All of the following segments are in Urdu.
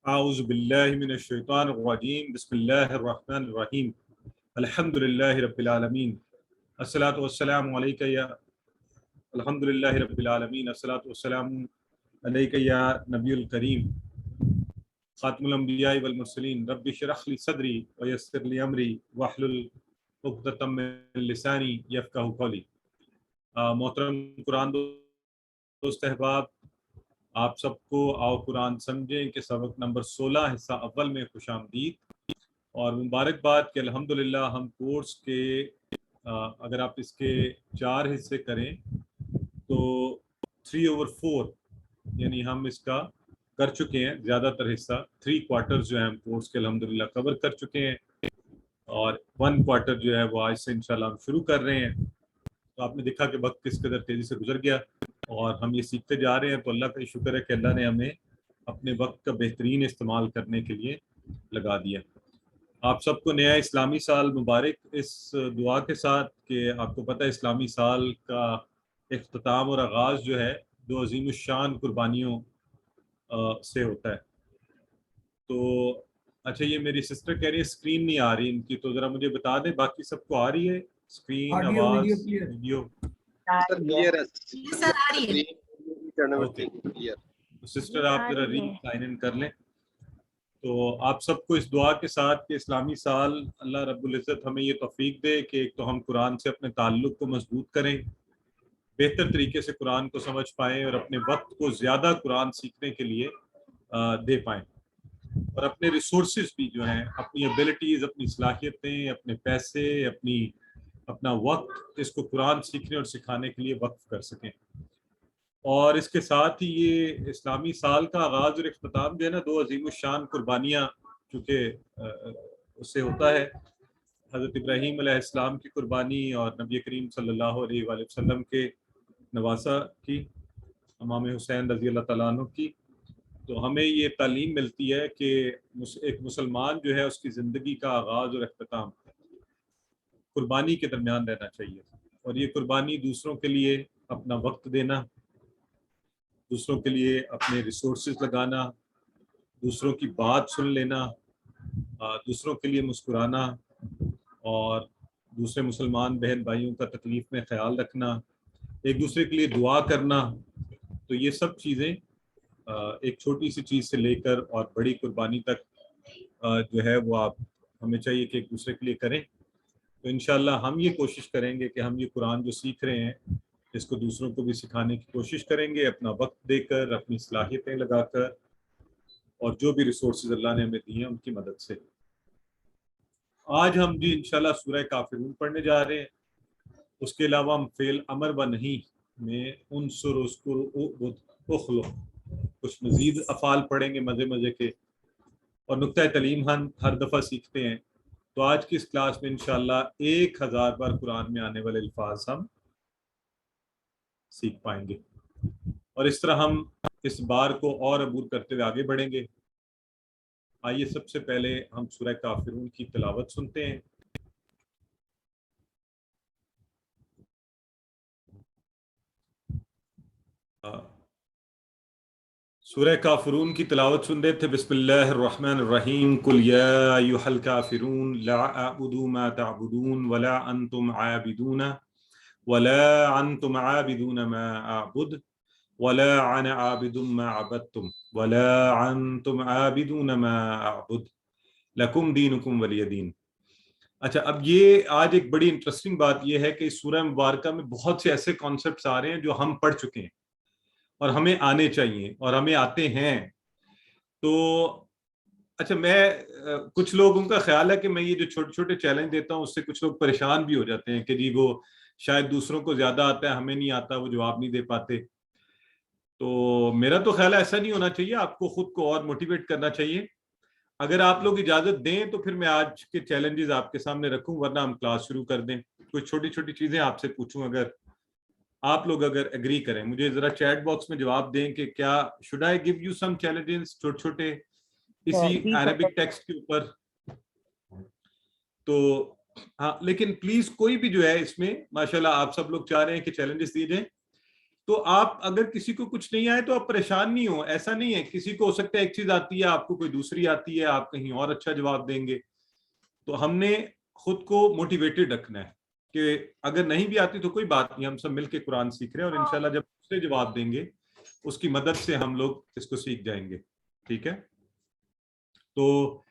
اعوذ باللہ من الشیطان الرجیم بسم اللہ الرحمن الرحیم الحمد للہ رب العالمین الصلاۃ والسلام علیک یا الحمد للہ رب العالمین الصلاۃ والسلام علیک یا نبی الکریم خاتم الانبیاء والمرسلین رب اشرح لی صدری ویسر لی امری واحلل عقدۃ من لسانی یفقہوا قولی۔ محترم قرآن دوست احباب، آپ سب کو آؤ قرآن سمجھیں کہ سبق نمبر 16 حصہ اول میں خوش آمدید اور مبارکباد کہ الحمدللہ ہم کورس کے اگر آپ اس کے 4 حصے کریں تو 3/4 یعنی ہم اس کا کر چکے ہیں، زیادہ تر حصہ 3 کوارٹرز جو ہیں ہم کورس کے الحمدللہ کور کر چکے ہیں اور 1 کوارٹر جو ہے وہ آج سے انشاءاللہ ہم شروع کر رہے ہیں۔ تو آپ نے دیکھا کہ وقت کس قدر تیزی سے گزر گیا اور ہم یہ سیکھتے جا رہے ہیں، تو اللہ کا شکر ہے کہ اللہ نے ہمیں اپنے وقت کا بہترین استعمال کرنے کے لیے لگا دیا۔ آپ سب کو نیا اسلامی سال مبارک، اس دعا کے ساتھ کہ آپ کو پتہ ہے اسلامی سال کا اختتام اور آغاز جو ہے 2 عظیم الشان قربانیوں سے ہوتا ہے۔ تو اچھا، یہ میری سسٹر کہہ رہی ہے اسکرین نہیں آ رہی ان کی، تو ذرا مجھے بتا دیں باقی سب کو آ رہی ہے اسکرین، آواز، ویڈیو؟ سسٹر آپ ذرا ری سائن ان کر لیں۔ تو آپ سب کو اس دعا کے ساتھ کہ اسلامی سال اللہ رب العزت ہمیں یہ توفیق دے کہ ایک تو ہم قرآن سے اپنے تعلق کو مضبوط کریں، بہتر طریقے سے قرآن کو سمجھ پائیں اور اپنے وقت کو زیادہ قرآن سیکھنے کے لیے دے پائیں، اور اپنے ریسورسز بھی جو ہیں، اپنی ایبلٹیز، اپنی صلاحیتیں، اپنے پیسے، اپنا وقت اس کو قرآن سیکھنے اور سکھانے کے لیے وقف کر سکیں۔ اور اس کے ساتھ ہی یہ اسلامی سال کا آغاز اور اختتام جو ہے نا 2 عظیم الشان قربانیاں چونکہ اس سے ہوتا ہے، حضرت ابراہیم علیہ السلام کی قربانی اور نبی کریم صلی اللہ علیہ وآلہ وسلم کے نواسہ کی، امام حسین رضی اللہ تعالیٰ عنہ کی۔ تو ہمیں یہ تعلیم ملتی ہے کہ ایک مسلمان جو ہے اس کی زندگی کا آغاز اور اختتام قربانی کے درمیان رہنا چاہیے، اور یہ قربانی دوسروں کے لیے اپنا وقت دینا، دوسروں کے لیے اپنے ریسورسز لگانا، دوسروں کی بات سن لینا، دوسروں کے لیے مسکرانا اور دوسرے مسلمان بہن بھائیوں کا تکلیف میں خیال رکھنا، ایک دوسرے کے لیے دعا کرنا، تو یہ سب چیزیں ایک چھوٹی سی چیز سے لے کر اور بڑی قربانی تک جو ہے وہ آپ ہمیں چاہیے کہ ایک دوسرے کے لیے کریں۔ تو انشاءاللہ ہم یہ کوشش کریں گے کہ ہم یہ قرآن جو سیکھ رہے ہیں اس کو دوسروں کو بھی سکھانے کی کوشش کریں گے، اپنا وقت دے کر، اپنی صلاحیتیں لگا کر، اور جو بھی ریسورسز اللہ نے ہمیں دی ہیں ان کی مدد سے۔ آج ہم جی انشاءاللہ سورہ کافرون پڑھنے جا رہے ہیں۔ اس کے علاوہ ہم فعل امر و نہیں میں انصر اذکر اخلو کچھ مزید افعال پڑھیں گے مزے کے، اور نقطہ تعلیم ہم ہر دفعہ سیکھتے ہیں، تو آج کی اس کلاس میں انشاءاللہ 1000 بار قرآن میں آنے والے الفاظ ہم سیکھ پائیں گے، اور اس طرح ہم اس بار کو اور عبور کرتے ہوئے آگے بڑھیں گے۔ آئیے سب سے پہلے ہم سورہ کافرون کی تلاوت سنتے ہیں۔ سورہ کافرون کی تلاوت سن رہے تھے۔ بسم اللہ الرحمن الرحیم، قل یا ایھا الکافرون لا اعبد ما تعبدون ولا انتم عابدون ما اعبد ولا انا عابد ما عبدتم ولا انتم عابدون ما اعبد لکم دینکم ولی دین۔ اچھا، اب یہ آج ایک بڑی انٹرسٹنگ بات یہ ہے کہ اس سورہ مبارکہ میں بہت سے ایسے کانسیپٹس آ رہے ہیں جو ہم پڑھ چکے ہیں اور ہمیں آنے چاہیے اور ہمیں آتے ہیں۔ تو اچھا، میں کچھ لوگوں کا خیال ہے کہ میں یہ جو چھوٹے چھوٹے چیلنج دیتا ہوں اس سے کچھ لوگ پریشان بھی ہو جاتے ہیں کہ جی وہ شاید دوسروں کو زیادہ آتا ہے، ہمیں نہیں آتا، وہ جواب نہیں دے پاتے۔ تو میرا تو خیال ہے ایسا نہیں ہونا چاہیے، آپ کو خود کو اور موٹیویٹ کرنا چاہیے۔ اگر آپ لوگ اجازت دیں تو پھر میں آج کے چیلنجز آپ کے سامنے رکھوں، ورنہ ہم کلاس شروع کر دیں۔ کچھ چھوٹی چھوٹی چیزیں آپ سے پوچھوں، اگر آپ لوگ ایگری کریں، مجھے ذرا چیٹ باکس میں جواب دیں کہ کیا should I give you some challenges چھوٹے چھوٹے اسی عربک ٹیکسٹ کے اوپر۔ تو ہاں، لیکن پلیز کوئی بھی جو ہے اس میں ماشاءاللہ آپ سب لوگ چاہ رہے ہیں کہ چیلنجز دیے جائیں، تو آپ اگر کسی کو کچھ نہیں آئے تو آپ پریشان نہیں ہو, ایسا نہیں ہے. کسی کو ہو سکتا ہے ایک چیز آتی ہے, آپ کو کوئی دوسری آتی ہے, آپ کہیں اور اچھا جواب دیں گے. تو ہم نے خود کو موٹیویٹڈ رکھنا ہے کہ اگر نہیں بھی آتی تو کوئی بات نہیں, ہم سب مل کے قرآن سیکھ رہے ہیں, اور انشاءاللہ جب دوسرے جواب دیں گے اس کی مدد سے ہم لوگ اس کو سیکھ جائیں گے. ٹھیک ہے, تو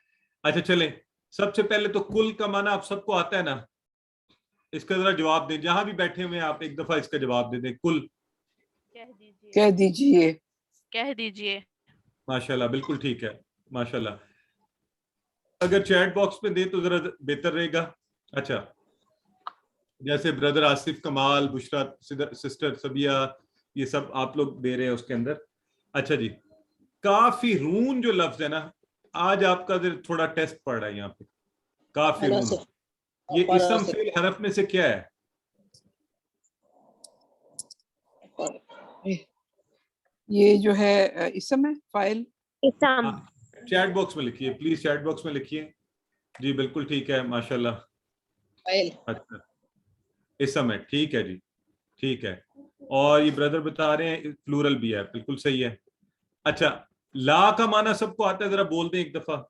اچھا چلیں, سب سے پہلے تو کل کا معنی آپ سب کو آتا ہے نا, اس کا ذرا جواب دیں. جہاں بھی بیٹھے ہوئے ہیں آپ ایک دفعہ اس کا جواب دے دیں. کل کہہ دیجئے. کہہ دیجئے. ماشاءاللہ, بالکل ٹھیک ہے, ماشاءاللہ. اگر چیٹ باکس میں دیں تو ذرا بہتر رہے گا. اچھا, جیسے بردر آصف, کمال, بشرا, سسٹر سبیہ, یہ سب آپ لوگ دے رہے ہیں اس کے اندر. اچھا جی, کافرون جو لفظ ہے نا, آج آپ کا تھوڑا ٹیسٹ پڑ رہا ہے یہاں پہ. کافرون, یہ اسم فعل حرف میں سے کیا ہے؟ یہ جو ہے اسم ہے, فاعل. اسم. چیٹ باکس میں لکھیے پلیز, چیٹ باکس میں لکھیے. جی بالکل ٹھیک ہے, ماشاءاللہ. اچھا, اسم ہے, ٹھیک ہے جی, ٹھیک ہے. اور یہ بردر بتا رہے ہیں پلورل بھی ہے, بالکل صحیح ہے. اچھا, لا کا معنی سب کو آتا ہے, ذرا بول دیں ایک دفعہ.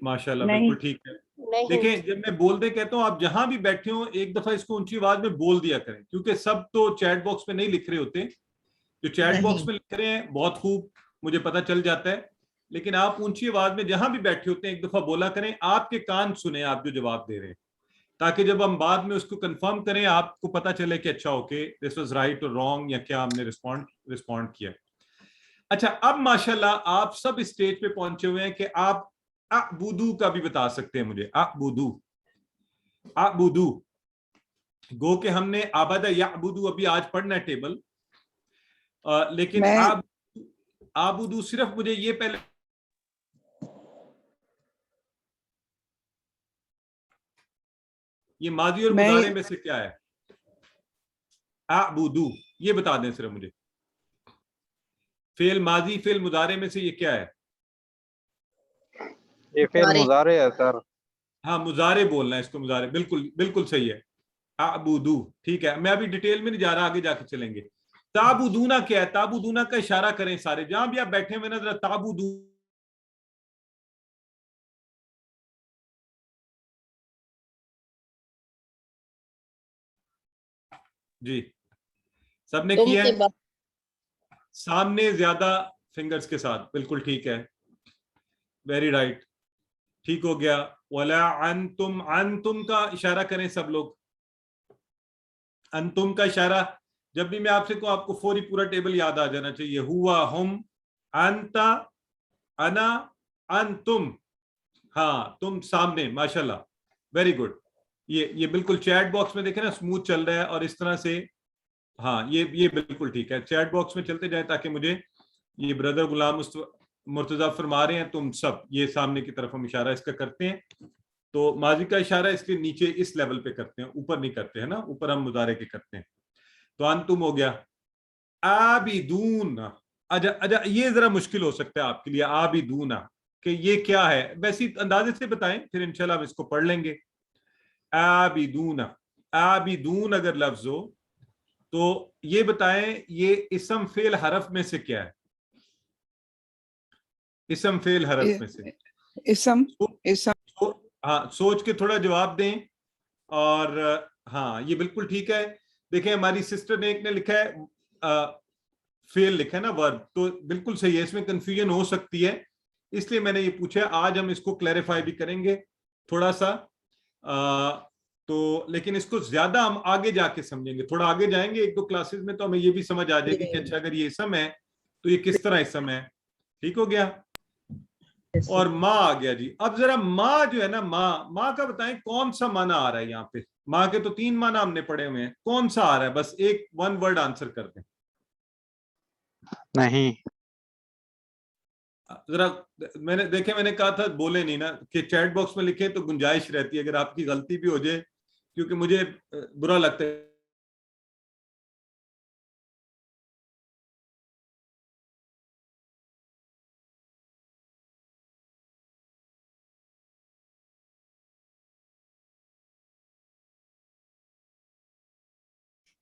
ماشاءاللہ, بالکل ٹھیک ہے. دیکھیں, جب میں بول دے کہتا ہوں, آپ جہاں بھی بیٹھے ہوں ایک دفعہ اس کو اونچی آواز میں بول دیا کریں, کیونکہ سب تو چیٹ باکس میں نہیں لکھ رہے ہوتے. جو چیٹ باکس میں لکھ رہے ہیں بہت خوب, مجھے پتا چل جاتا ہے, لیکن آپ اونچی آواز میں جہاں بھی بیٹھے ہوتے ہیں ایک دفعہ بولا کریں. آپ کے کان سنیں آپ جو جواب دے رہے ہیں, تاکہ جب ہم بعد میں اس کو کنفرم کریں آپ کو پتا چلے کہ اچھا اوکے دس واز رائٹ اور رانگ, یا کیا ہم نے رسپونڈ کیا. اچھا, اب ماشاءاللہ آپ سب اسٹیج پہ پہنچے ہوئے ہیں کہ آپ اعبدو کا بھی بتا سکتے ہیں مجھے. اعبدو, اعبدو, گو کہ ہم نے عبد یعبدو ابھی آج پڑھنا ہے ٹیبل, لیکن اعبدو صرف مجھے یہ پہلے یہ ماضی اور مضارع میں سے کیا ہے؟ اعبدو, یہ بتا دیں صرف مجھے. فعل ماضی فعل مضارع میں سے یہ کیا ہے؟ یہ فعل مضارع ہے سر. ہاں, مضارع بولنا ہے اس کو, مضارع. بالکل بالکل صحیح ہے, اعبدو. ٹھیک ہے, میں ابھی ڈیٹیل میں نہیں جا رہا, آگے جا کے چلیں گے. تعبدونا کیا ہے؟ تعبدونا کا اشارہ کریں سارے, جہاں بھی آپ بیٹھے ہوئے نا, ذرا تعبدو. جی, سب نے کیا ہے سامنے زیادہ فنگرز کے ساتھ, بالکل ٹھیک ہے, ویری رائٹ, ٹھیک ہو گیا. ولا انتم, انتم کا اشارہ کریں سب لوگ. انتم کا اشارہ جب بھی میں آپ سے کہوں آپ کو فوری پورا ٹیبل یاد آ جانا چاہیے. ہوا, ہم, انتا, انا, انتم. ہاں, تم سامنے, ماشاءاللہ, ویری گڈ. یہ بالکل چیٹ باکس میں دیکھیں نا اسموتھ چل رہا ہے, اور اس طرح سے. ہاں, یہ بالکل ٹھیک ہے. چیٹ باکس میں چلتے جائیں تاکہ مجھے یہ بردر غلام مرتضی فرما رہے ہیں تم سب, یہ سامنے کی طرف ہم اشارہ اس کا کرتے ہیں. تو ماضی کا اشارہ اس کے نیچے اس لیول پہ کرتے ہیں, اوپر نہیں کرتے ہیں نا, اوپر ہم مضارع کے کرتے ہیں. تو انتم ہو گیا. عابدون, اجا یہ ذرا مشکل ہو سکتا ہے آپ کے لیے, عابدون کہ یہ کیا ہے, ویسی اندازے سے بتائیں, پھر انشاءاللہ ہم اس کو پڑھ لیں گے. عابدون, عابدون اگر لفظ ہو تو یہ بتائیں یہ اسم فعل حرف میں سے کیا ہے؟ اسم فعل حرف میں سے اسم. ہاں, سوچ کے تھوڑا جواب دیں. اور ہاں, یہ بالکل ٹھیک ہے. دیکھیں ہماری سسٹر نے ایک نے لکھا ہے فعل لکھا ہے نا, ورب, تو بالکل صحیح ہے. اس میں کنفیوژن ہو سکتی ہے, اس لیے میں نے یہ پوچھا. آج ہم اس کو کلیریفائی بھی کریں گے تھوڑا سا, تو لیکن اس کو زیادہ ہم آگے جا کے سمجھیں گے, تھوڑا آگے جائیں گے ایک دو کلاسز میں, تو ہمیں یہ بھی سمجھ آ جائے گی کہ اچھا اگر یہ اسم ہے تو یہ کس طرح اسم ہے. ٹھیک ہو گیا. اور ماں آ گیا جی. اب ذرا ماں جو ہے نا, ماں کا بتائیں کون سا معنی آ رہا ہے یہاں پہ. ماں کے تو 3 معنی ہم نے پڑھے ہوئے ہیں, کون سا آ رہا ہے؟ بس ایک ون ورڈ آنسر کر دیں. نہیں, ذرا میں نے کہا تھا بولے نہیں نا, کہ چیٹ باکس میں لکھیں تو گنجائش رہتی ہے اگر آپ کی غلطی بھی ہو جائے, کیونکہ مجھے برا لگتا ہے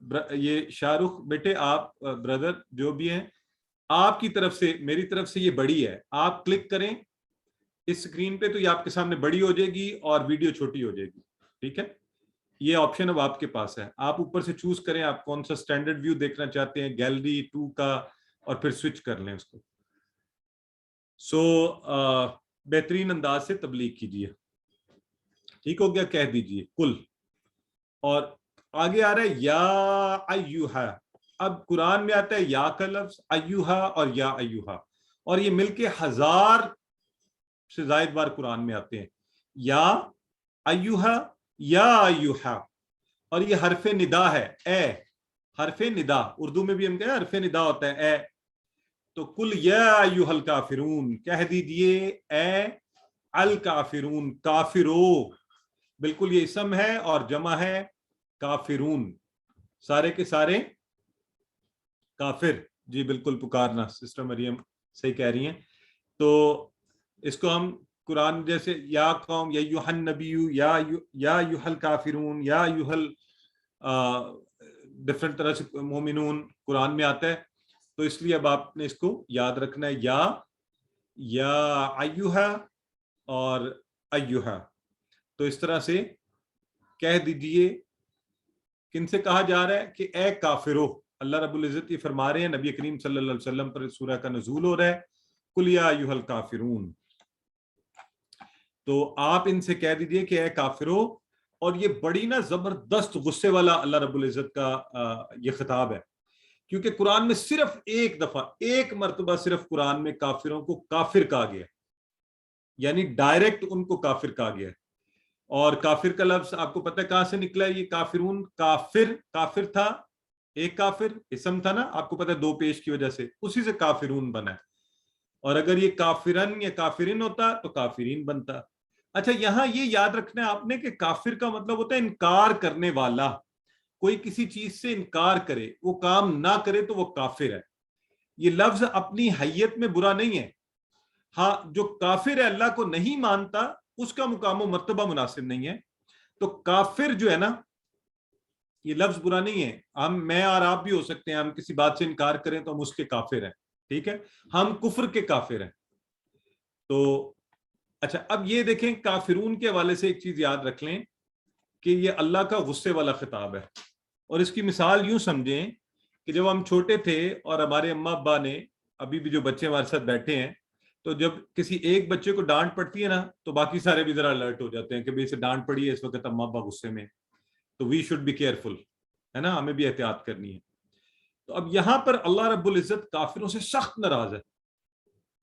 یہ شاہ رخ بیٹے آپ بردر جو بھی ہیں آپ کی طرف سے میری طرف سے یہ بڑی ہے, آپ کلک کریں اس سکرین پہ تو یہ آپ کے سامنے بڑی ہو جائے گی اور ویڈیو چھوٹی ہو جائے گی. ٹھیک ہے, یہ آپشن اب آپ کے پاس ہے, آپ اوپر سے چوز کریں آپ کون سا اسٹینڈرڈ ویو دیکھنا چاہتے ہیں, گیلری 2 کا, اور پھر سوئچ کر لیں اس کو. سو بہترین انداز سے تبلیغ کیجیے. ٹھیک ہو گیا, کہہ دیجیے کل. اور آگے آ رہا ہے یا ایوہا. اب قرآن میں آتا ہے یا کا لفظ, ایوہا اور یا ایوہا, اور یہ مل کے 1000 سے زائد بار قرآن میں آتے ہیں. یا ایوہا یا ایوہا, اور یہ حرف ندا ہے, اے حرف ندا, اردو میں بھی ہم کہتے ہیں حرف ندا ہوتا ہے اے. تو کل یا ایوہا الکافرون, کہہ دیجئے اے الکافرون, کافرو, بالکل یہ اسم ہے اور جمع ہے کافرون, سارے کے سارے کافر. جی بالکل پکارنا, سسٹر مریم صحیح کہہ رہی ہیں. تو اس کو ہم قرآن جیسے یا قوم یا ایھا النبی یا ایھا الکافرون یا ایھا ڈفرنٹ طرح سے مومنون قرآن میں آتا ہے, تو اس لیے اب آپ نے اس کو یاد رکھنا ہے, یا ایھا اور ایھا. تو اس طرح سے کہہ دیجئے. کن سے کہا جا رہا ہے کہ اے کافرو. اللہ رب العزت یہ فرما رہے ہیں, نبی کریم صلی اللہ علیہ وسلم پر سورہ کا نزول ہو رہا ہے, قل یا ایھا الکافرون. تو آپ ان سے کہہ دیجئے کہ اے کافرو. اور یہ بڑی نا زبردست غصے والا اللہ رب العزت کا یہ خطاب ہے, کیونکہ قرآن میں صرف ایک دفعہ, ایک مرتبہ صرف قرآن میں کافروں کو کافر کہا گیا, یعنی ڈائریکٹ ان کو کافر کہا گیا. اور کافر کا لفظ آپ کو پتہ ہے کہاں سے نکلا ہے؟ یہ کافرون, کافر تھا, ایک کافر اسم تھا نا, آپ کو پتہ ہے 2 پیش کی وجہ سے, اسی سے کافرون بنا ہے. اور اگر یہ کافرن یا کافرین ہوتا تو کافرین بنتا. اچھا یہاں یہ یاد رکھنا ہے آپ نے کہ کافر کا مطلب ہوتا ہے انکار کرنے والا. کوئی کسی چیز سے انکار کرے, وہ کام نہ کرے تو وہ کافر ہے. یہ لفظ اپنی حیت میں برا نہیں ہے. ہاں جو کافر ہے اللہ کو نہیں مانتا اس کا مقام و مرتبہ مناسب نہیں ہے. تو کافر جو ہے نا, یہ لفظ برا نہیں ہے. میں اور آپ بھی ہو سکتے ہیں, ہم کسی بات سے انکار کریں تو ہم اس کے کافر ہیں. ٹھیک ہے, ہم کفر کے کافر ہیں. تو اچھا اب یہ دیکھیں, کافرون کے حوالے سے ایک چیز یاد رکھ لیں کہ یہ اللہ کا غصے والا خطاب ہے. اور اس کی مثال یوں سمجھیں کہ جب ہم چھوٹے تھے اور ہمارے اماں ابا نے, ابھی بھی جو بچے ہمارے ساتھ بیٹھے ہیں, تو جب کسی ایک بچے کو ڈانٹ پڑتی ہے نا تو باقی سارے بھی ذرا الرٹ ہو جاتے ہیں کہ بھئی اسے ڈانٹ پڑی ہے, اس وقت اماں ابا غصے میں, تو وی شوڈ بی کیئرفل, ہے نا, ہمیں بھی احتیاط کرنی ہے. تو اب یہاں پر اللہ رب العزت کافروں سے سخت ناراض ہے.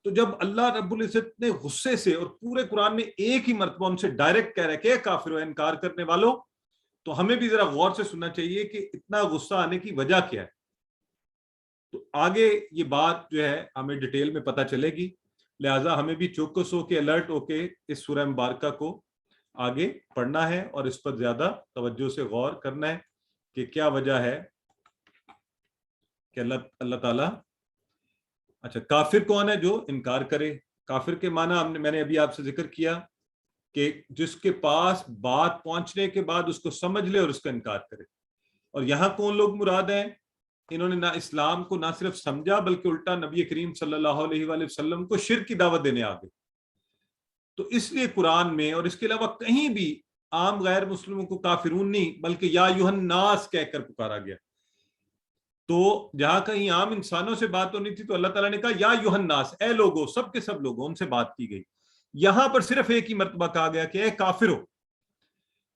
تو جب اللہ رب العزت نے غصے سے, اور پورے قرآن میں ایک ہی مرتبہ ان سے ڈائریکٹ کہہ رہا ہے کہ کافروں, انکار کرنے والوں, تو ہمیں بھی ذرا غور سے سننا چاہیے کہ اتنا غصہ آنے کی وجہ کیا ہے. تو آگے یہ بات جو ہے ہمیں ڈیٹیل میں پتہ چلے گی, لہٰذا ہمیں بھی چوکس ہو کے, الرٹ ہو کے اس سورہ مبارکہ کو آگے پڑھنا ہے اور اس پر زیادہ توجہ سے غور کرنا ہے کہ کیا وجہ ہے کہ اللہ تعالیٰ. اچھا کافر کون ہے؟ جو انکار کرے. کافر کے معنی میں نے ابھی آپ سے ذکر کیا کہ جس کے پاس بات پہنچنے کے بعد اس کو سمجھ لے اور اس کا انکار کرے. اور یہاں کون لوگ مراد ہیں؟ انہوں نے نہ اسلام کو نہ صرف سمجھا بلکہ الٹا نبی کریم صلی اللہ علیہ وآلہ وسلم کو شرک کی دعوت دینے آ گئے. تو اس لیے قرآن میں اور اس کے علاوہ کہیں بھی عام غیر مسلموں کو کافرون نہیں بلکہ یا ایھا الناس کہہ کر پکارا گیا. تو جہاں کہیں عام انسانوں سے بات ہونی تھی تو اللہ تعالیٰ نے کہا یا ایھا الناس, اے لوگوں, سب کے سب لوگوں, ان سے بات کی گئی. یہاں پر صرف ایک ہی مرتبہ کہا گیا کہ اے کافرو.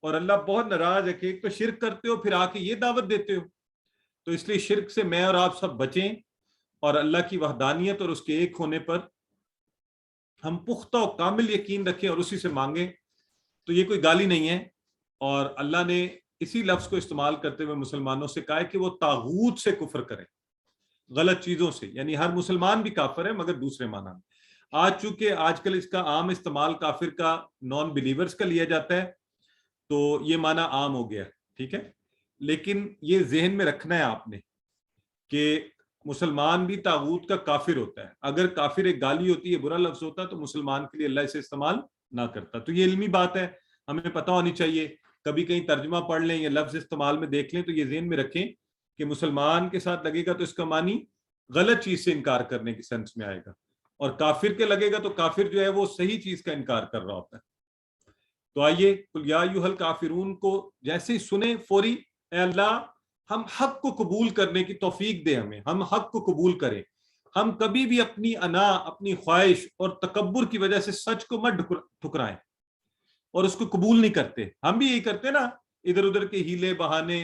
اور اللہ بہت ناراض ہے کہ ایک تو شرک کرتے ہو پھر آ کے یہ دعوت دیتے ہو. تو اس لیے شرک سے میں اور آپ سب بچیں اور اللہ کی وحدانیت اور اس کے ایک ہونے پر ہم پختہ و کامل یقین رکھیں اور اسی سے مانگیں. تو یہ کوئی گالی نہیں ہے, اور اللہ نے اسی لفظ کو استعمال کرتے ہوئے مسلمانوں سے کہا ہے کہ وہ طاغوت سے کفر کریں, غلط چیزوں سے. یعنی ہر مسلمان بھی کافر ہے مگر دوسرے معنی میں. آج چونکہ آج کل اس کا عام استعمال کافر کا نان بلیورز کا لیا جاتا ہے تو یہ معنی عام ہو گیا. ٹھیک ہے, لیکن یہ ذہن میں رکھنا ہے آپ نے کہ مسلمان بھی طاغوت کا کافر ہوتا ہے. اگر کافر ایک گالی ہوتی ہے, برا لفظ ہوتا ہے, تو مسلمان کے لیے اللہ اسے استعمال نہ کرتا. تو یہ علمی بات ہے, ہمیں پتہ ہونی چاہیے. کبھی کہیں ترجمہ پڑھ لیں یا لفظ استعمال میں دیکھ لیں تو یہ ذہن میں رکھیں کہ مسلمان کے ساتھ لگے گا تو اس کا معنی غلط چیز سے انکار کرنے کی سینس میں آئے گا، اور کافر کے لگے گا تو کافر جو ہے وہ صحیح چیز کا انکار کر رہا ہوتا ہے۔ تو آئیے قل یا ایھا الکافرون کو جیسے ہی سنیں فوری اے اللہ ہم حق کو قبول کرنے کی توفیق دے، ہم حق کو قبول کریں، ہم کبھی بھی اپنی انا، اپنی خواہش اور تکبر کی وجہ سے سچ کو مت ٹھکرائیں اور اس کو قبول نہیں کرتے۔ ہم بھی یہی کرتے نا، ادھر ادھر کے ہیلے بہانے۔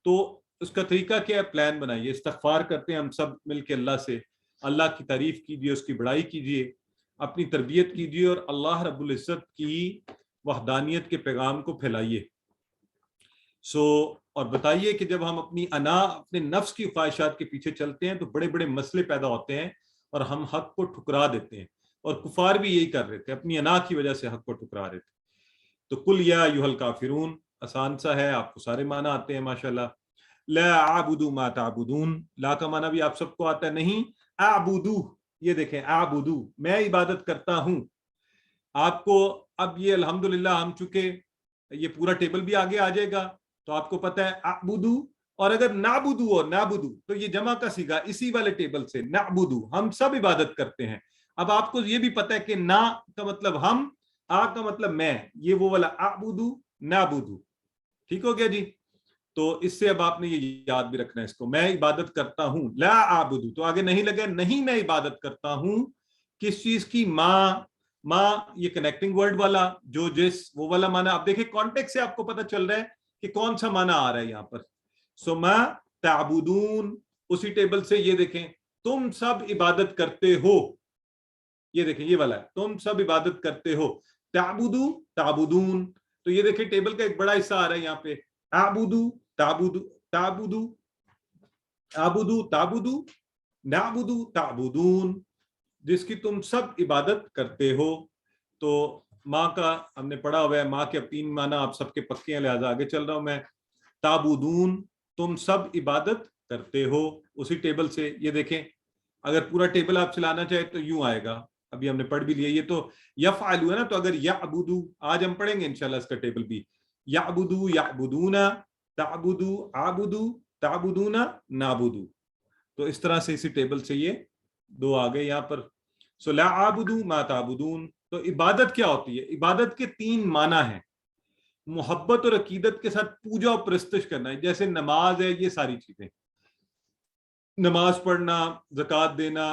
تو اس کا طریقہ کیا ہے؟ پلان بنائیے، استغفار کرتے ہیں ہم سب مل کے اللہ سے، اللہ کی تعریف کیجیے، اس کی بڑائی کیجیے، اپنی تربیت کیجیے، اور اللہ رب العزت کی وحدانیت کے پیغام کو پھیلائیے۔ اور بتائیے کہ جب ہم اپنی انا، اپنے نفس کی خواہشات کے پیچھے چلتے ہیں تو بڑے بڑے مسئلے پیدا ہوتے ہیں اور ہم حق کو ٹھکرا دیتے ہیں، اور کفار بھی یہی کر رہے تھے، اپنی انا کی وجہ سے حق کو ٹھکرا رہے تھے۔ تو قل یا ایھا الکافرون آسان سا ہے، آپ کو سارے معنی آتے ہیں ماشاءاللہ۔ لا اعبد ما تعبدون، لا کا معنی بھی آپ سب کو آتا ہے، نہیں اعبدو، یہ دیکھیں اعبدو، میں عبادت کرتا ہوں۔ آپ کو اب یہ الحمدللہ ہم چکے یہ پورا ٹیبل بھی آگے آ جائے گا تو آپ کو پتہ ہے اعبدو، اور اگر نعبدو اور نعبدو تو یہ جمع کا صیغہ اسی والے ٹیبل سے، نعبدو ہم سب عبادت کرتے ہیں۔ اب آپ کو یہ بھی پتہ ہے کہ نا کا مطلب ہم، آ کا مطلب میں، یہ وہ والا اعبدو نعبدو، ٹھیک ہو گیا جی؟ تو اس سے اب آپ نے یہ یاد بھی رکھنا ہے اس کو، میں عبادت کرتا ہوں، لا اعبدو تو آگے نہیں لگے، نہیں میں عبادت کرتا ہوں کس چیز کی؟ ماں یہ کنیکٹنگ ورڈ والا جو جس وہ والا معنی، آپ دیکھیں کانٹیکٹ سے آپ کو پتہ چل رہا ہے کہ کون سا معنی آ رہا ہے یہاں پر۔ سو ما تعبدون، اسی ٹیبل سے یہ دیکھیں تم سب عبادت کرتے ہو، یہ دیکھیں یہ والا ہے تم سب عبادت کرتے ہو، تعبدو تعبدون، تو یہ دیکھیں ٹیبل کا ایک بڑا حصہ آ رہا ہے یہاں پہ، اعبدو تعبدو تعبدو اعبدو تعبدو نعبدو تعبدون، جس کی تم سب عبادت کرتے ہو۔ تو ماں کا ہم نے پڑھا ہوا ہے، ماں کے اب 3 معنی آپ سب کے پکے ہیں، لہذا آگے چل رہا ہوں میں۔ تعبدون تم سب عبادت کرتے ہو، اسی ٹیبل سے یہ دیکھیں، اگر پورا ٹیبل آپ چلانا چاہے تو یوں آئے گا، ابھی ہم نے پڑھ بھی لیا، یہ تو یفعلو ہے نا، تو اگر یعبدو آج ہم پڑھیں گے انشاءاللہ اس کا ٹیبل بھی، یعبدو یعبدون، تعبدو عابدو تعبدون نعبدو، تو اس طرح سے اسی ٹیبل سے یہ 2 آ گئے یہاں پر۔ سو لا اعبدو ما تعبدون، تو عبادت کیا ہوتی ہے؟ عبادت کے 3 معنی ہیں، محبت اور عقیدت کے ساتھ پوجا اور پرستش کرنا ہے، جیسے نماز ہے، یہ ساری چیزیں، نماز پڑھنا، زکوٰۃ دینا،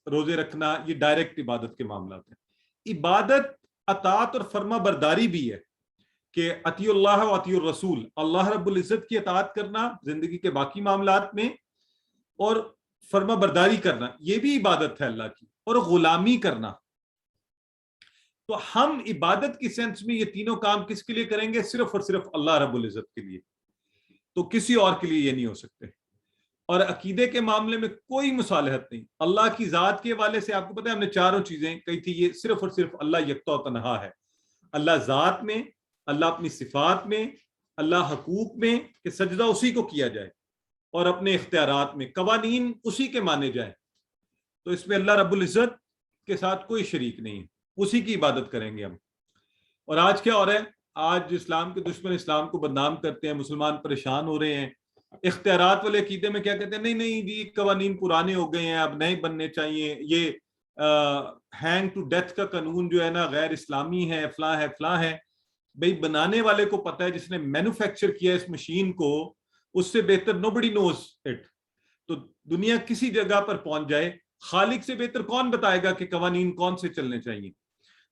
روزے رکھنا، یہ ڈائریکٹ عبادت کے معاملات ہیں۔ عبادت اطاعت اور فرما برداری بھی ہے، کہ اطیع اللہ و اطیع الرسول، اللہ رب العزت کی اطاعت کرنا زندگی کے باقی معاملات میں، اور فرما برداری کرنا یہ بھی عبادت ہے اللہ کی، اور غلامی کرنا۔ تو ہم عبادت کی سینس میں یہ تینوں کام کس کے لیے کریں گے؟ صرف اور صرف اللہ رب العزت کے لیے، تو کسی اور کے لیے یہ نہیں ہو سکتے۔ اور عقیدے کے معاملے میں کوئی مصالحت نہیں، اللہ کی ذات کے حوالے سے آپ کو پتہ ہے ہم نے 4 چیزیں کہی تھی، یہ صرف اور صرف اللہ یکتا و تنہا ہے، اللہ ذات میں، اللہ اپنی صفات میں، اللہ حقوق میں کہ سجدہ اسی کو کیا جائے، اور اپنے اختیارات میں قوانین اسی کے مانے جائیں، تو اس میں اللہ رب العزت کے ساتھ کوئی شریک نہیں ہے، اسی کی عبادت کریں گے ہم۔ اور آج کیا ہو رہا ہے؟ آج اسلام کے دشمن اسلام کو بدنام کرتے ہیں، مسلمان پریشان ہو رہے ہیں، اختیارات والے عقیدے میں کیا کہتے ہیں؟ نہیں نہیں جی قوانین پرانے ہو گئے ہیں، اب نئے بننے چاہیے، یہ ہینگ ٹو ڈیتھ کا قانون جو ہے نا غیر اسلامی ہے، فلاں ہے فلاں ہے۔ بھئی بنانے والے کو پتہ ہے، جس نے مینوفیکچر کیا اس مشین کو، اس سے بہتر nobody knows it۔ تو دنیا کسی جگہ پر پہنچ جائے، خالق سے بہتر کون بتائے گا کہ قوانین کون سے چلنے چاہیے؟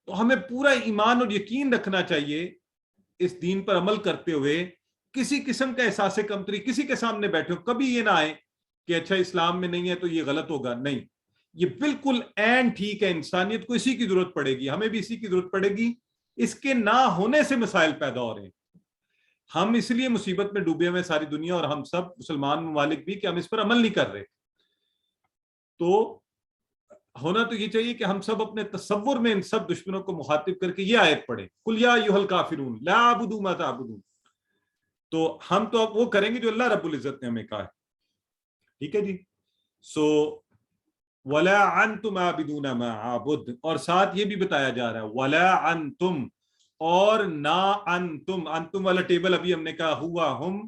تو ہمیں پورا ایمان اور یقین رکھنا چاہیے اس دین پر عمل کرتے ہوئے، کسی قسم کا احساس کمتری کسی کے سامنے بیٹھے ہو کبھی یہ نہ آئے کہ اچھا اسلام میں نہیں ہے تو یہ غلط ہوگا، نہیں، یہ بالکل عین ٹھیک ہے، انسانیت کو اسی کی ضرورت پڑے گی، ہمیں بھی اسی کی ضرورت پڑے گی، اس کے نہ ہونے سے مسائل پیدا ہو رہے ہیں، ہم اس لیے مصیبت میں ڈوبے ہوئے ساری دنیا، اور ہم سب مسلمان ممالک بھی، کہ ہم اس پر عمل نہیں کر رہے۔ تو ہونا تو یہ چاہیے کہ ہم سب اپنے تصور میں ان سب دشمنوں کو مخاطب کر کے یہ آیت پڑھیں، قل یا ایھا الکافرون لا اعبد ما تعبدون، تو ہم تو اب وہ کریں گے جو اللہ رب العزت نے ہمیں کہا ہے، ٹھیک ہے جی؟ سو ولا انتم عابدون ما اعبد، اور ساتھ یہ بھی بتایا جا رہا ہے ولا انتم، اور نہ انتم، انتم والا ٹیبل ابھی ہم نے کہا ہوا ہم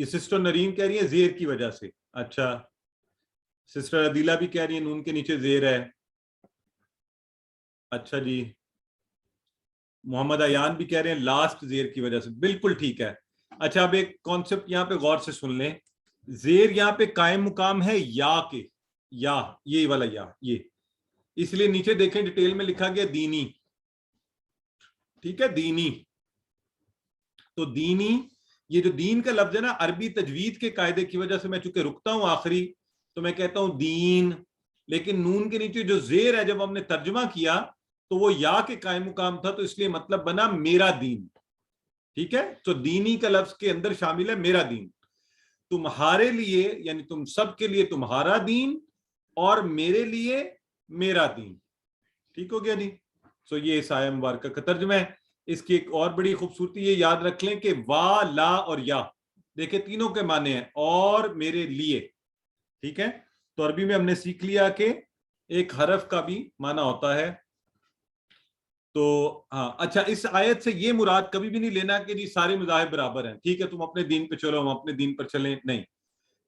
یہ سسٹر نرین کہہ رہی ہے زیر کی وجہ سے. اچھا, سسٹر عدیلہ بھی کہہ رہی ہے نون کے نیچے زیر ہے. اچھا جی, محمد ایان بھی کہہ رہے ہیں لاسٹ زیر کی وجہ سے. بالکل ٹھیک ہے. اچھا, اب ایک کانسیپٹ یہاں پہ غور سے سن لیں. زیر یہاں پہ قائم مقام ہے یا کے, یا یہ والا یا, یہ اس لیے نیچے دیکھیں ڈیٹیل میں لکھا گیا دینی. ٹھیک ہے, دینی. تو دینی, یہ جو دین کا لفظ ہے نا, عربی تجوید کے قاعدے کی وجہ سے میں چونکہ رکتا ہوں آخری تو میں کہتا ہوں دین, لیکن نون کے نیچے جو زیر ہے جب ہم نے ترجمہ کیا تو وہ یا کے قائم مقام تھا, تو اس لیے مطلب بنا میرا دین. ٹھیک ہے, تو دینی کا لفظ کے اندر شامل ہے میرا دین. تمہارے لیے یعنی تم سب کے لیے تمہارا دین اور میرے لیے میرا دین. ٹھیک ہو گیا جی. سو یہ اس آیہ مبارکہ کا ترجمہ ہے. اس کی ایک اور بڑی خوبصورتی یہ یاد رکھ لیں کہ وا, لا اور یا, دیکھیں تینوں کے معنی ہیں اور میرے لیے. ٹھیک ہے, تو عربی میں ہم نے سیکھ لیا کہ ایک حرف کا بھی معنی ہوتا ہے. تو ہاں, اچھا, اس آیت سے یہ مراد کبھی بھی نہیں لینا کہ جی سارے مذاہب برابر ہیں, ٹھیک ہے تم اپنے دین پہ چلو ہم اپنے دین پر چلیں. نہیں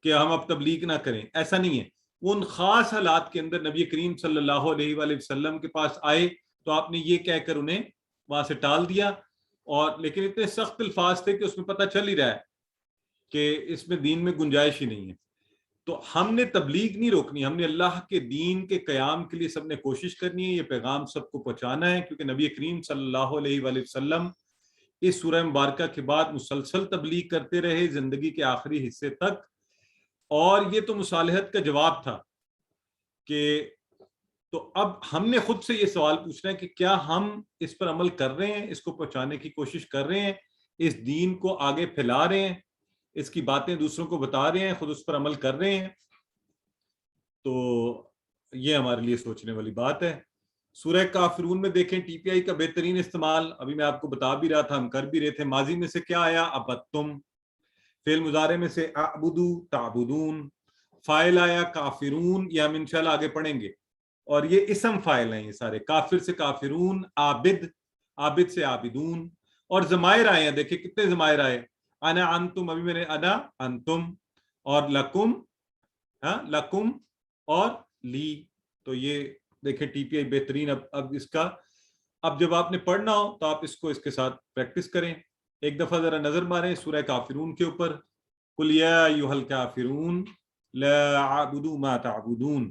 کہ ہم اب تبلیغ نہ کریں, ایسا نہیں ہے. ان خاص حالات کے اندر نبی کریم صلی اللہ علیہ وآلہ وسلم کے پاس آئے تو آپ نے یہ کہہ کر انہیں وہاں سے ٹال دیا, اور لیکن اتنے سخت الفاظ تھے کہ اس میں پتہ چل ہی رہا ہے کہ اس میں دین میں گنجائش ہی نہیں ہے. تو ہم نے تبلیغ نہیں روکنی, ہم نے اللہ کے دین کے قیام کے لیے سب نے کوشش کرنی ہے, یہ پیغام سب کو پہنچانا ہے, کیونکہ نبی کریم صلی اللہ علیہ وآلہ وسلم اس سورہ مبارکہ کے بعد مسلسل تبلیغ کرتے رہے زندگی کے آخری حصے تک. اور یہ تو مصالحت کا جواب تھا کہ تو اب ہم نے خود سے یہ سوال پوچھنا ہے کہ کیا ہم اس پر عمل کر رہے ہیں, اس کو پہنچانے کی کوشش کر رہے ہیں, اس دین کو آگے پھیلا رہے ہیں, اس کی باتیں دوسروں کو بتا رہے ہیں, خود اس پر عمل کر رہے ہیں. تو یہ ہمارے لیے سوچنے والی بات ہے. سورہ کافرون میں دیکھیں ٹی پی آئی کا بہترین استعمال, ابھی میں آپ کو بتا بھی رہا تھا, ہم کر بھی رہے تھے. ماضی میں سے کیا آیا, ابتم. فعل مضارع میں سے اعبدو تعبدون. فاعل آیا کافرون, یہ ہم انشاءاللہ آگے پڑھیں گے. اور یہ اسم فاعل ہیں یہ سارے, کافر سے کافرون, عابد, عابد سے عابدون. اور ضمائر آئے ہیں, دیکھیں کتنے ضمائر آئے. انا انتم, ابھی میں نے انا انتم, اور لکم, ہاں لکم اور لی. تو یہ دیکھیں ٹی پی آئی بہترین. اب اس کا اب جب آپ نے پڑھنا ہو تو آپ اس کو اس کے ساتھ پریکٹس کریں. ایک دفعہ ذرا نظر ماریں سورہ کافرون کے اوپر. قل یا ایھا الکافرون لا اعبد ما تعبدون.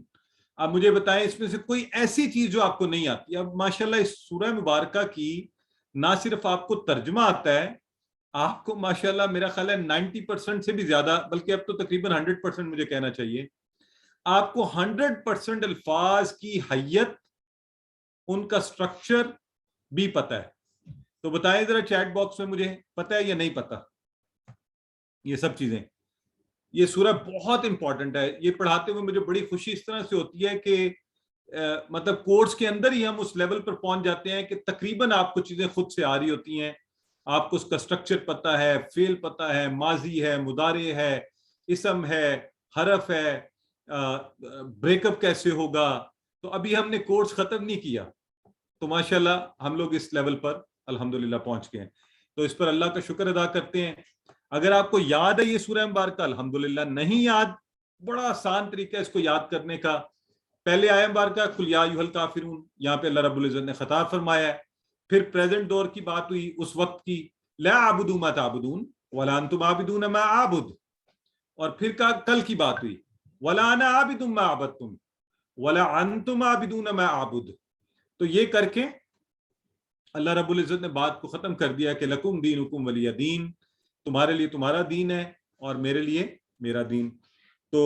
اب مجھے بتائیں اس میں سے کوئی ایسی چیز جو آپ کو نہیں آتی. اب ماشاءاللہ اس سورہ مبارکہ کی نہ صرف آپ کو ترجمہ آتا ہے, آپ کو ماشاءاللہ میرا خیال ہے 90% سے بھی زیادہ, بلکہ اب تو تقریباً 100% مجھے کہنا چاہیے, آپ کو 100% الفاظ کی حیت, ان کا سٹرکچر بھی پتہ ہے. تو بتائیں ذرا چیٹ باکس میں مجھے پتہ ہے یا نہیں پتہ یہ سب چیزیں. یہ سورہ بہت امپورٹنٹ ہے. یہ پڑھاتے ہوئے مجھے بڑی خوشی اس طرح سے ہوتی ہے کہ مطلب کورس کے اندر ہی ہم اس لیول پر پہنچ جاتے ہیں کہ تقریباً آپ کو چیزیں خود سے آ رہی ہوتی ہیں, آپ کو اس کا سٹرکچر پتہ ہے, فعل پتہ ہے, ماضی ہے, مضارع ہے, اسم ہے, حرف ہے, بریک اپ کیسے ہوگا. تو ابھی ہم نے کورس ختم نہیں کیا, تو ماشاءاللہ ہم لوگ اس لیول پر الحمدللہ پہنچ گئے ہیں. تو اس پر اللہ کا شکر ادا کرتے ہیں. اگر آپ کو یاد ہے یہ سورہ مبارکہ, الحمدللہ. نہیں یاد, بڑا آسان طریقہ ہے اس کو یاد کرنے کا. پہلے آیہ مبارکہ قل یا ایھا الکافرون, یہاں پہ اللہ رب العزت نے خطاب فرمایا ہے. پھر پریزنٹ دور کی بات ہوئی, اس وقت کی, لا اعبد ما تعبدون ولا انتم عابدون ما اعبد. اور پھر کل کی بات ہوئی, ولا انا عابد ما عبدتم ولا انتم عابدون ما اعبد. تو یہ کر کے اللہ رب العزت نے بات کو ختم کر دیا کہ لکم دینکم ولی دین, تمہارے لیے تمہارا دین ہے اور میرے لیے میرا دین. تو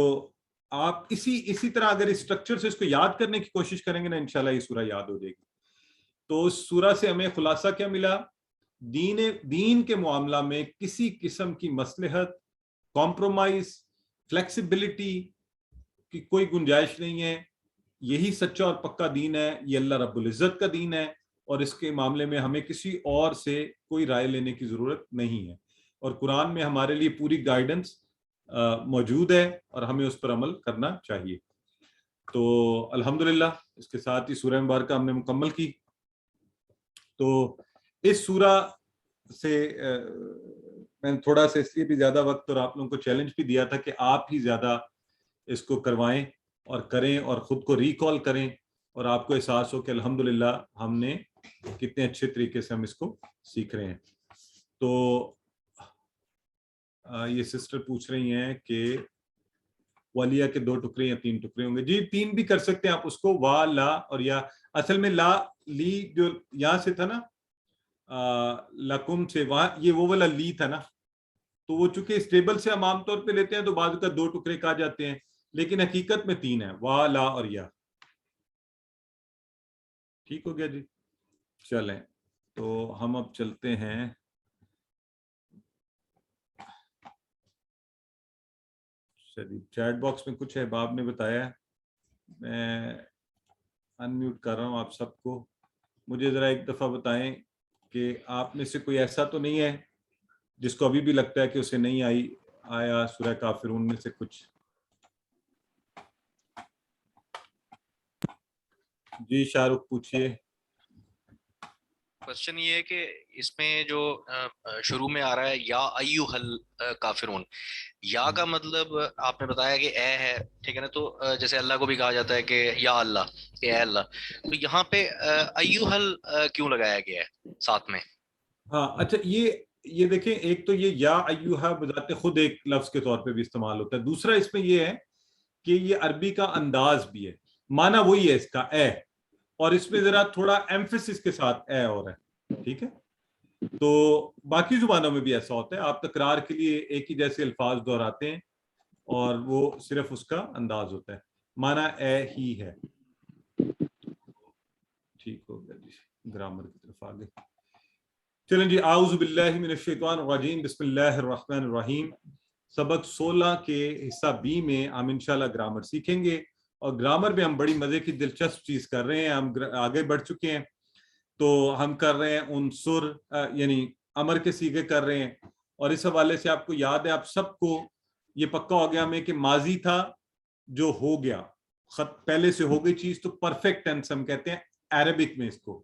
آپ اسی طرح اگر اس سٹرکچر سے اس کو یاد کرنے کی کوشش کریں گے نا, انشاءاللہ یہ سورہ یاد ہو جائے گی. تو اس سورہ سے ہمیں خلاصہ کیا ملا, دین کے معاملہ میں کسی قسم کی مصلحت, کمپرومائز, فلیکسیبلٹی کی کوئی گنجائش نہیں ہے. یہی سچا اور پکا دین ہے, یہ اللہ رب العزت کا دین ہے, اور اس کے معاملے میں ہمیں کسی اور سے کوئی رائے لینے کی ضرورت نہیں ہے. اور قرآن میں ہمارے لیے پوری گائیڈنس موجود ہے اور ہمیں اس پر عمل کرنا چاہیے. تو الحمدللہ اس کے ساتھ ہی سورہ مبارکہ ہم نے مکمل کی. تو اس سورہ سے میں نے تھوڑا سا اس لیے بھی زیادہ وقت اور آپ لوگوں کو چیلنج بھی دیا تھا کہ آپ ہی زیادہ اس کو کروائیں اور کریں اور خود کو ریکال کریں اور آپ کو احساس ہو کہ الحمدللہ ہم نے کتنے اچھے طریقے سے ہم اس کو سیکھ رہے ہیں. تو یہ سسٹر پوچھ رہی ہیں کہ والیا کے 2 ٹکڑے یا 3 ٹکڑے ہوں گے. جی 3 بھی کر سکتے ہیں آپ اس کو, وا لا اور یا. اصل میں لا لی جو یہاں سے تھا نا لکم سے, وہاں یہ وہ والا لی تھا نا, تو وہ چونکہ اس ٹیبل سے ہم عام طور پہ لیتے ہیں تو بعض کا 2 ٹکڑے کہا جاتے ہیں, لیکن حقیقت میں 3 ہے, وا لا اور یا. ٹھیک ہو گیا جی. چلیں تو ہم اب چلتے ہیں. چیٹ باکس میں کچھ احباب نے بتایا, میں ان میوٹ کر رہا ہوں آپ سب کو. مجھے ذرا ایک دفعہ بتائیں کہ آپ میں سے کوئی ایسا تو نہیں ہے جس کو ابھی بھی لگتا ہے کہ اسے نہیں آیا سورہ کافرون میں سے کچھ؟ جی شاہ رخ پوچھئے. کوشچن یہ ہے کہ اس میں جو شروع میں آ رہا ہے یا ایھا الکافرون, یا کا مطلب آپ نے بتایا کہ اے ہے, ٹھیک ہے نا, تو جیسے اللہ کو بھی کہا جاتا ہے کہ یا اللہ, کہ اے اللہ, تو یہاں پہ ایھا کیوں لگایا گیا ہے ساتھ میں؟ ہاں اچھا, یہ دیکھیں, ایک تو یہ یا ایھا بذات خود ایک لفظ کے طور پہ بھی استعمال ہوتا ہے. دوسرا اس میں یہ ہے کہ یہ عربی کا انداز بھی ہے, معنی وہی ہے اس کا اے, اور اس میں ذرا تھوڑا ایمفیسس کے ساتھ اے اور ہے. ٹھیک ہے, تو باقی زبانوں میں بھی ایسا ہوتا ہے, آپ تکرار کے لیے ایک ہی جیسے الفاظ دہراتے ہیں اور وہ صرف اس کا انداز ہوتا ہے, معنی اے ہی ہے. ٹھیک ہو گیا جی, گرامر کی طرف آگے چلیں جی. اعوذ باللہ من الشیطان الرجیم, بسم اللہ الرحمن الرحیم. سبق 16 کے حصہ بی میں ہم انشاءاللہ گرامر سیکھیں گے, اور گرامر میں ہم بڑی مزے کی دلچسپ چیز کر رہے ہیں. ہم آگے بڑھ چکے ہیں, تو ہم کر رہے ہیں عنصر, یعنی امر کے صیغے کر رہے ہیں. اور اس حوالے سے آپ کو یاد ہے, آپ سب کو یہ پکا ہو گیا ہمیں کہ ماضی تھا جو ہو گیا, پہلے سے ہو گئی چیز, تو پرفیکٹ ٹینس ہم کہتے ہیں عربک میں اس کو.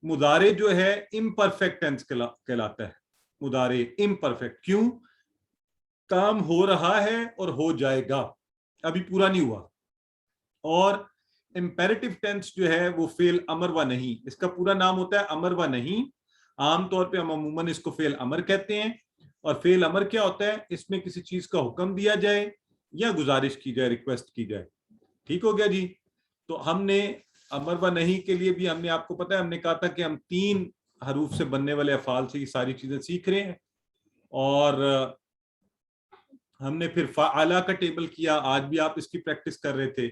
مضارع جو ہے امپرفیکٹ ٹینس کہلاتا ہے. مضارع امپرفیکٹ کیوں؟ کام ہو رہا ہے اور ہو جائے گا, ابھی پورا نہیں ہوا. اور امپیریٹو ٹینس جو ہے وہ فعل امر و نہیں, اس کا پورا نام ہوتا ہے امر و نہیں. عام طور پہ ہم عموماً اس کو فعل امر کہتے ہیں. اور فعل امر کیا ہوتا ہے؟ اس میں کسی چیز کا حکم دیا جائے یا گزارش کی جائے, ریکویسٹ کی جائے. ٹھیک ہو گیا جی. تو ہم نے امر و نہیں کے لیے بھی, ہم نے آپ کو پتا ہے, ہم نے کہا تھا کہ ہم 3 حروف سے بننے والے افعال سے یہ ساری چیزیں سیکھ رہے ہیں. اور ہم نے پھر فعلا کا ٹیبل کیا, آج بھی آپ اس کی پریکٹس کر رہے تھے,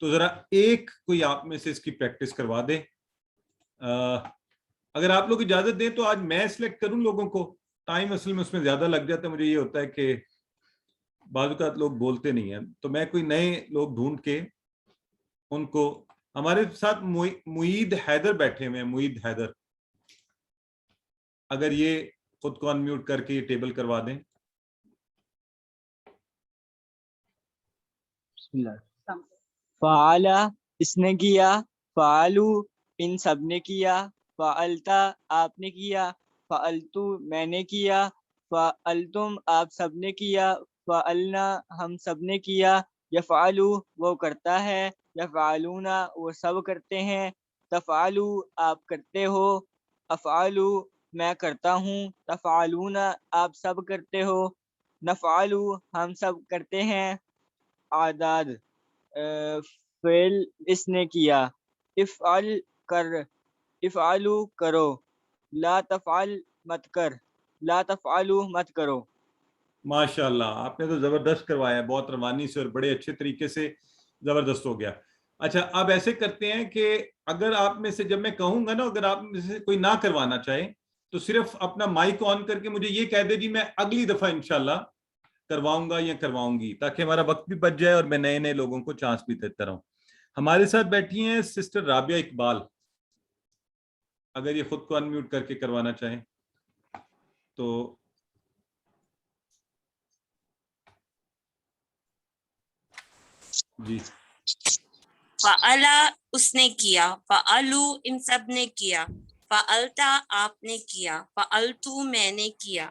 تو ذرا ایک کوئی آپ میں سے اس کی پریکٹس کروا دیں. اگر آپ لوگ اجازت دیں تو آج میں سلیکٹ کروں لوگوں کو, ٹائم اصل میں اس میں زیادہ لگ جاتا ہے. مجھے یہ ہوتا ہے کہ بعض اوقات لوگ بولتے نہیں ہیں, تو میں کوئی نئے لوگ ڈھونڈ کے ان کو. ہمارے ساتھ معید حیدر بیٹھے ہوئے ہیں, معید حیدر, اگر یہ خود کو انمیوٹ کر کے یہ ٹیبل کروا دیں. فعلا اس نے کیا, فعلو ان سب نے کیا, فعلتا آپ نے کیا, فعلتو میں نے کیا, فعلتم آپ سب نے کیا, فعلنا ہم سب نے کیا, یفعلو وہ کرتا ہے, یفعلونا وہ سب کرتے ہیں, تفعلو آپ کرتے ہو, افعلو میں کرتا ہوں, تفعلونا آپ سب کرتے ہو, نفعلو ہم سب کرتے ہیں. اعداد فعل اس نے کیا, افعل کر, افعلو کرو, لا تفعل مت کر, لا تفعلو مت کرو. ماشاءاللہ, آپ نے تو زبردست کروایا, بہت روانی سے اور بڑے اچھے طریقے سے, زبردست ہو گیا. اچھا اب ایسے کرتے ہیں کہ اگر آپ میں سے, جب میں کہوں گا نا, اگر آپ میں سے کوئی نہ کروانا چاہے تو صرف اپنا مائک آن کر کے مجھے یہ کہہ دے جی میں اگلی دفعہ انشاءاللہ کرواؤں گا یا کرواؤں گی, تاکہ ہمارا وقت بھی بچ جائے اور میں نئے نئے لوگوں کو چانس بھی دیتا رہوں. ہمارے ساتھ بیٹھی ہیں سسٹر رابعہ اقبال, اگر یہ خود کو انمیوٹ کر کے کروانا چاہیں تو. جی فعلا اس نے کیا, فعلو ان سب نے کیا, فعلتا آپ نے کیا, فعلتو میں نے کیا,